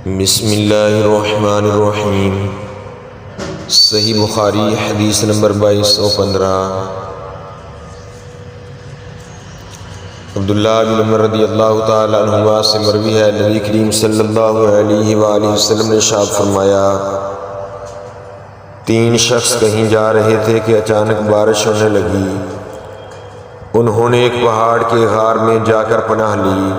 بسم اللہ الرحمن الرحیم۔ صحیح بخاری حدیث نمبر 2215۔ عبداللہ بن عمر رضی اللہ تعالی عنہما سے مروی ہے، نبی کریم صلی اللہ علیہ وآلہ وسلم نے ارشاد فرمایا، 3 شخص کہیں جا رہے تھے کہ اچانک بارش ہونے لگی۔ انہوں نے ایک پہاڑ کے غار میں جا کر پناہ لی۔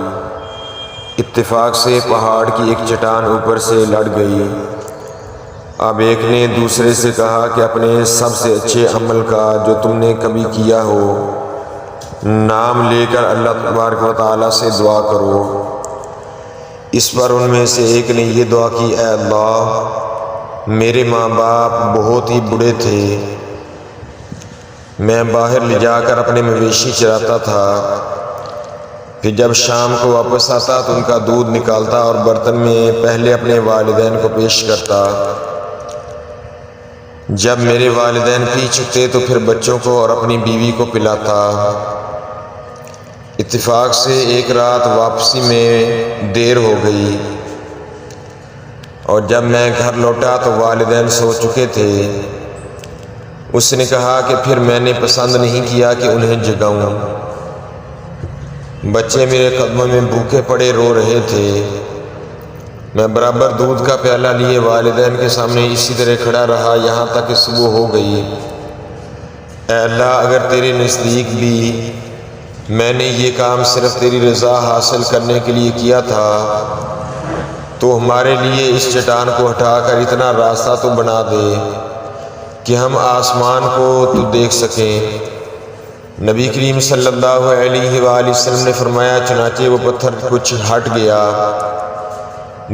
اتفاق سے پہاڑ کی ایک چٹان اوپر سے لڑ گئی۔ اب ایک نے دوسرے سے کہا کہ اپنے سب سے اچھے عمل کا جو تم نے کبھی کیا ہو نام لے کر اللہ تبارک و تعالیٰ سے دعا کرو۔ اس پر ان میں سے ایک نے یہ دعا کی، اے اللہ، میرے ماں باپ بہت ہی بوڑھے تھے، میں باہر لے جا کر اپنے مویشی چراتا تھا، پھر جب شام کو واپس آتا تو ان کا دودھ نکالتا اور برتن میں پہلے اپنے والدین کو پیش کرتا۔ جب میرے والدین پی چکتے تو پھر بچوں کو اور اپنی بیوی کو پلاتا۔ اتفاق سے ایک رات واپسی میں دیر ہو گئی اور جب میں گھر لوٹا تو والدین سو چکے تھے۔ اس نے کہا کہ پھر میں نے پسند نہیں کیا کہ انہیں جگاؤں۔ بچے میرے قدموں میں بھوکے پڑے رو رہے تھے۔ میں برابر دودھ کا پیالہ لیے والدین کے سامنے اسی طرح کھڑا رہا یہاں تک کہ صبح ہو گئی۔ اے اللہ، اگر تیرے نزدیک بھی میں نے یہ کام صرف تیری رضا حاصل کرنے کے لیے کیا تھا تو ہمارے لیے اس چٹان کو ہٹا کر اتنا راستہ تو بنا دے کہ ہم آسمان کو تو دیکھ سکیں۔ نبی کریم صلی اللہ علیہ وآلہ وسلم نے فرمایا، چنانچہ وہ پتھر کچھ ہٹ گیا۔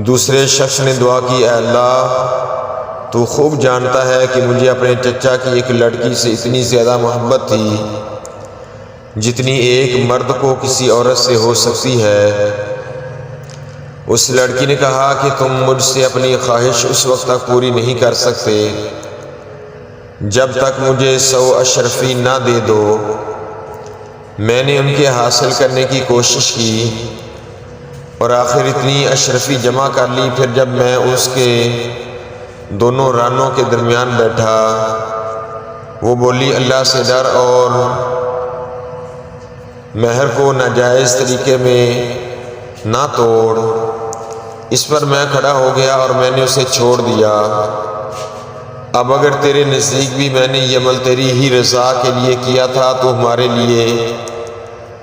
دوسرے شخص نے دعا کی، اے اللہ، تو خوب جانتا ہے کہ مجھے اپنے چچا کی ایک لڑکی سے اتنی زیادہ محبت تھی جتنی ایک مرد کو کسی عورت سے ہو سکتی ہے۔ اس لڑکی نے کہا کہ تم مجھ سے اپنی خواہش اس وقت تک پوری نہیں کر سکتے جب تک مجھے 100 اشرفی نہ دے دو۔ میں نے ان کے حاصل کرنے کی کوشش کی اور آخر اتنی اشرفی جمع کر لی۔ پھر جب میں اس کے دونوں رانوں کے درمیان بیٹھا، وہ بولی، اللہ سے ڈر اور مہر کو ناجائز طریقے میں نہ توڑ۔ اس پر میں کھڑا ہو گیا اور میں نے اسے چھوڑ دیا۔ اب اگر تیرے نزدیک بھی میں نے یہ عمل تیری ہی رضا کے لیے کیا تھا تو ہمارے لیے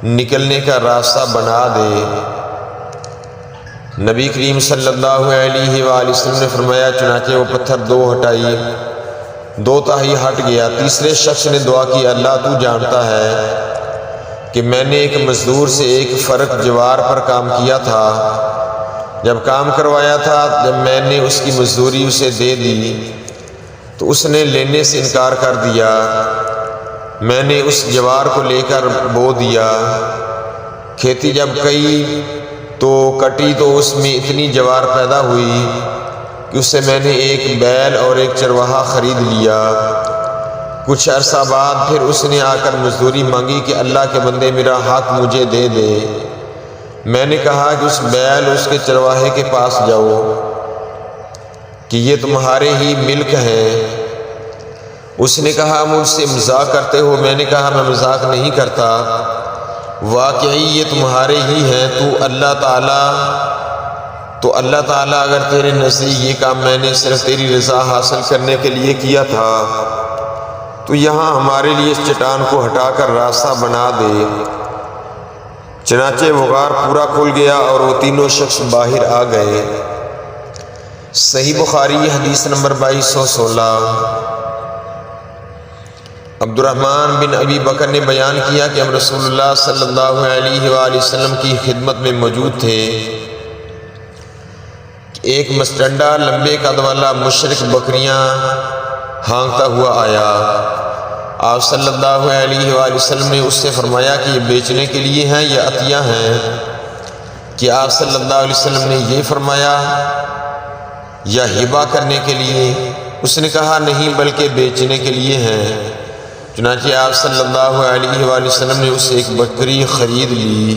نکلنے کا راستہ بنا دے۔ نبی کریم صلی اللہ علیہ وآلہ وسلم نے فرمایا، چنانچہ وہ پتھر 2 ہٹائی، 2 تہائی ہٹ گیا۔ تیسرے شخص نے دعا کی، اللہ تو جانتا ہے کہ میں نے ایک مزدور سے ایک فرق جوار پر کام کیا تھا۔ جب کام کروایا تھا، جب میں نے اس کی مزدوری اسے دے دی تو اس نے لینے سے انکار کر دیا۔ میں نے اس جوار کو لے کر بو دیا۔ کھیتی جب کئی تو کٹی تو اس میں اتنی جوار پیدا ہوئی کہ اس سے میں نے ایک بیل اور ایک چرواہا خرید لیا۔ کچھ عرصہ بعد پھر اس نے آ کر مزدوری مانگی کہ اللہ کے بندے، میرا حق مجھے دے دے۔ میں نے کہا کہ اس بیل اس کے چرواہے کے پاس جاؤ کہ یہ تمہارے ہی ملک ہیں۔ اس نے کہا، مجھ سے مذاق کرتے ہو؟ میں نے کہا، میں مذاق نہیں کرتا، واقعی یہ تمہارے ہی ہیں۔ تو اللہ تعالیٰ اگر تیرے نزدیک یہ کام میں نے صرف تیری رضا حاصل کرنے کے لیے کیا تھا تو یہاں ہمارے لیے اس چٹان کو ہٹا کر راستہ بنا دے۔ چنانچہ وہ غار پورا کھل گیا اور وہ تینوں شخص باہر آ گئے۔ صحیح بخاری حدیث نمبر 2216۔ عبد الرحمن بن ابی بکر نے بیان کیا کہ ہم رسول اللہ صلی اللہ علیہ وآلہ وسلم کی خدمت میں موجود تھے کہ ایک مستنڈا لمبے قد والا مشرک بکریاں ہانکتا ہوا آیا۔ آپ صلی اللہ علیہ وآلہ وسلم نے اس سے فرمایا کہ یہ بیچنے کے لیے ہیں یا عطیہ ہیں؟ کہ آپ صلی اللہ علیہ وسلم نے یہ فرمایا یا ہبہ کرنے کے لیے؟ اس نے کہا، نہیں بلکہ بیچنے کے لیے ہیں۔ چنانچہ آپ صلی اللہ علیہ وآلہ وسلم نے اس سے ایک بکری خرید لی۔